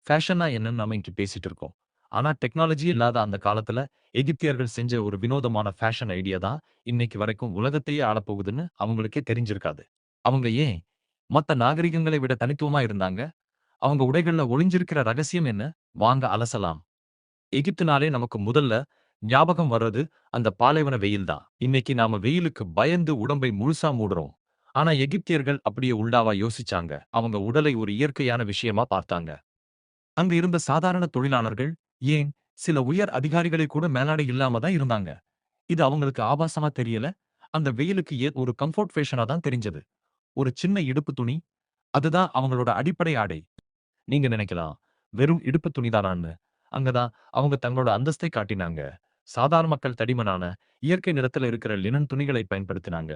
ஃபேஷன்னா என்னன்னு நாம இங்க பேசிட்டு இருக்கோம். ஆனா டெக்னாலஜி இல்லாத அந்த காலத்துல எகிப்தியர்கள் செஞ்ச ஒரு வினோதமான ஃபேஷன் ஐடியா தான் இன்னைக்கு வரைக்கும் உலகத்தையே ஆளப்போகுதுன்னு அவங்களுக்கே தெரிஞ்சிருக்காது. அவங்க ஏன் மத்த நாகரிகங்களை விட தனித்துவமா இருந்தாங்க? அவங்க உடைகள்ல ஒளிஞ்சிருக்கிற ரகசியம் என்ன? வாங்க அலசலாம். எகிப்துனாலே நமக்கு முதல்ல ஞாபகம் வர்றது அந்த பாலைவன வெயில் தான். இன்னைக்கு நாம வெயிலுக்கு பயந்து உடம்பை முழுசா மூடுறோம். ஆனா எகிப்தியர்கள் அப்படியே உள்டாவா யோசிச்சாங்க. அவங்க உடலை ஒரு இயற்கையான விஷயமா பார்த்தாங்க. அங்க இருந்த சாதாரண தொழிலாளர்கள், ஏன் சில உயர் அதிகாரிகளே கூட மேலாடை இல்லாம தான் இருந்தாங்க. இது அவங்களுக்கு ஆபாசமா தெரியல. அந்த வெயிலுக்கு ஒரு கம்ஃபோர்ட் ஃபேஷனா தான் தெரிஞ்சது. ஒரு சின்ன இடுப்பு துணி, அதுதான் அவங்களோட அடிப்படை ஆடை. நீங்க நினைக்கலாம், வெறும் இடுப்பு துணிதானான்னு. அங்க தான் அவங்க தங்களோட அந்தஸ்தை காட்டினாங்க. சாதாரண மக்கள் தடிமனான, இயற்கை நிறத்துல இருக்கிற லினன் துணிகளை பயன்படுத்தினாங்க.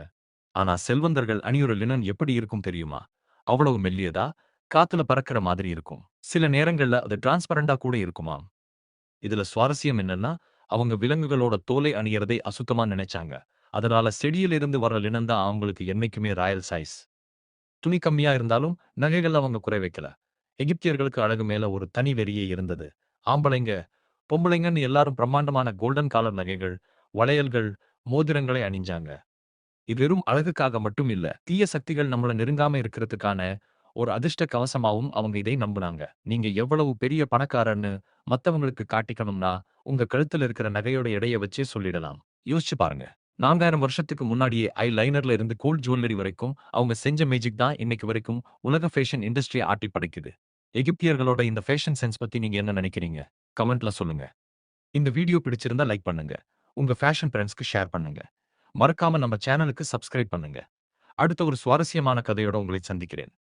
ஆனா செல்வந்தர்கள் அணியுற லினன் எப்படி இருக்கும் தெரியுமா? அவ்வளவு மெல்லியதா, காத்துல பறக்கிற மாதிரி இருக்கும். சில நேரங்கள்ல அது டிரான்ஸ்பரண்டா கூட இருக்குமாம். இதுல சுவாரஸ்யம் என்னன்னா, அவங்க விலங்குகளோட தோலை அணியறதை அசுத்தமா நினைச்சாங்க. அதனால செடியிலிருந்து வர லினன் தான் அவங்களுக்கு என்னைக்குமே ராயல் சைஸ். துணி கம்மியா இருந்தாலும் நகைகள் அவங்க குறை வைக்கல. எகிப்தியர்களுக்கு அழகு மேல ஒரு தனி வெறியே இருந்தது. ஆம்பளைங்க, பொம்பளைங்கன்னு எல்லாரும் பிரம்மாண்டமான கோல்டன் காலர் நகைகள், வளையல்கள், மோதிரங்களை அணிஞ்சாங்க. இது வெறும் அழகுக்காக மட்டும் இல்ல. தீய சக்திகள் நம்மள நெருங்காம இருக்கிறதுக்கான ஒரு அதிர்ஷ்ட கவசமாவும் அவங்க இதை நம்புனாங்க. நீங்க எவ்வளவு பெரிய பணக்காரன்னு மத்தவங்களுக்கு காட்டிக்கணும்னா, உங்க கழுத்துல இருக்கிற நகையோட எடைய வச்சே சொல்லிடலாம். யோசிச்சு பாருங்க. 4000 வருஷத்துக்கு முன்னாடியே ஐலைனர்ல இருந்து கோல்ட் ஜுவல்லரி வரைக்கும் அவங்க செஞ்ச மேஜிக் தான் இன்னைக்கு வரைக்கும் உலக ஃபேஷன் இண்டஸ்ட்ரியை ஆட்டி படைக்குது. எகிப்தியர்களோட இந்த ஃபேஷன் சென்ஸ் பத்தி நீங்க என்ன நினைக்கிறீங்க? கமெண்ட்ல சொல்லுங்க. இந்த வீடியோ பிடிச்சிருந்தா லைக் பண்ணுங்க. உங்க ஃபேஷன் ஃபிரெண்ட்ஸ்க்கு ஷேர் பண்ணுங்க. மறக்காம நம்ம சேனலுக்கு சப்ஸ்கிரைப் பண்ணுங்க. அடுத்த ஒரு சுவாரஸ்யமான கதையோட உங்களை சந்திக்கிறேன்.